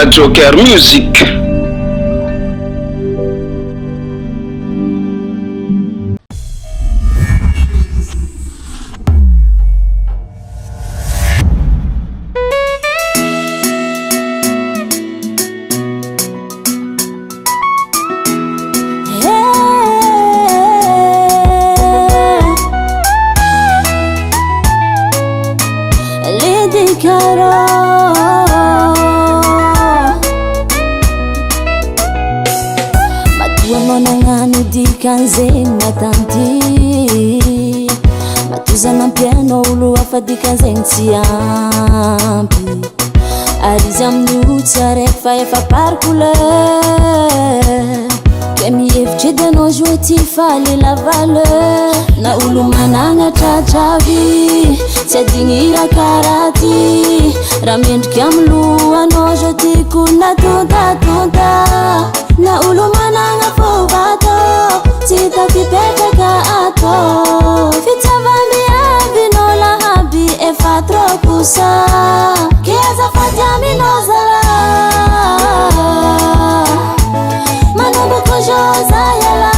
Mr. Joker Music. Kanzena tanti matuzana piano ulu afadika zentsiampi arizamnu tsare fa parkule kemi efchede no joueti fale la valeur na ulu mananga chachavi tsedingira karati ramendki amlu ano joti kuna tonda na ulu mananga fovato Tita kipeteka ato Fita vambia vinola habi efa trokusa Kieza fatami nozala Manumbu kujoza yala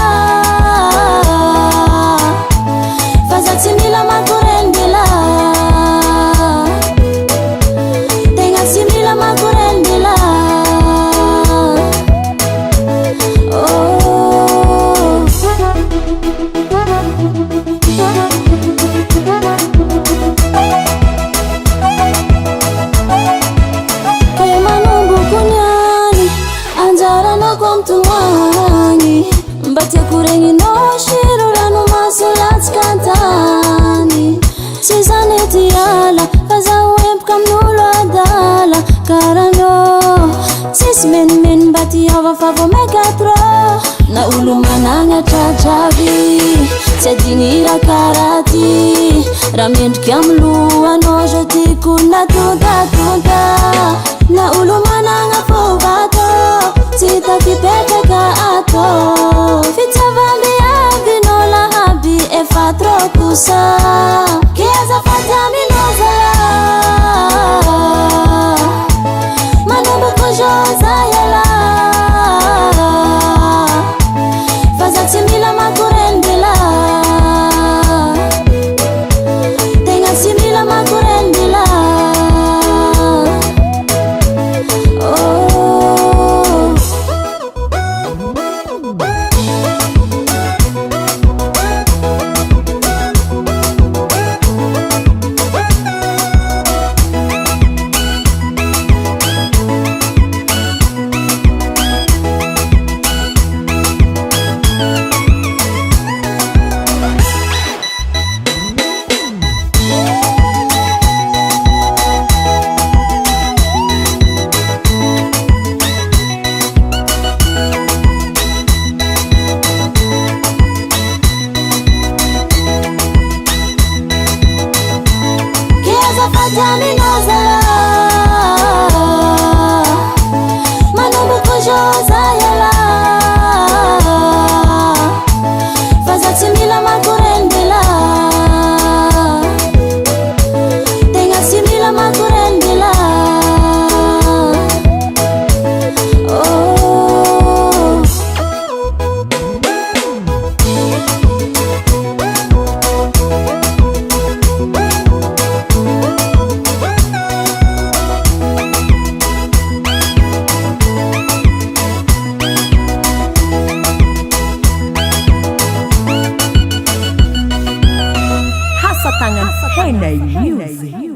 Faza timila makurendila Tenga timila makurendila Mbate kurengi no shirula no masulats kantani Sizaneti yala Kaza web kam nulo adala Karano Sis men bati hava favo megatro Na ulu mananga chachavi Sedingira karati Ramend kiamlu ano joti kuna tonda Na ulu mananga fovato Tita kipeteka ato Fita vambia vinola habi efa trokusa Kieza fatami nozala Manumbu kujoza yala Faza timila makurendila Tenga timila makurendila Fatami nozala Manumbu kujoza yala Faza timila makurendila Tenga timila makurendila Tangan Henay Music.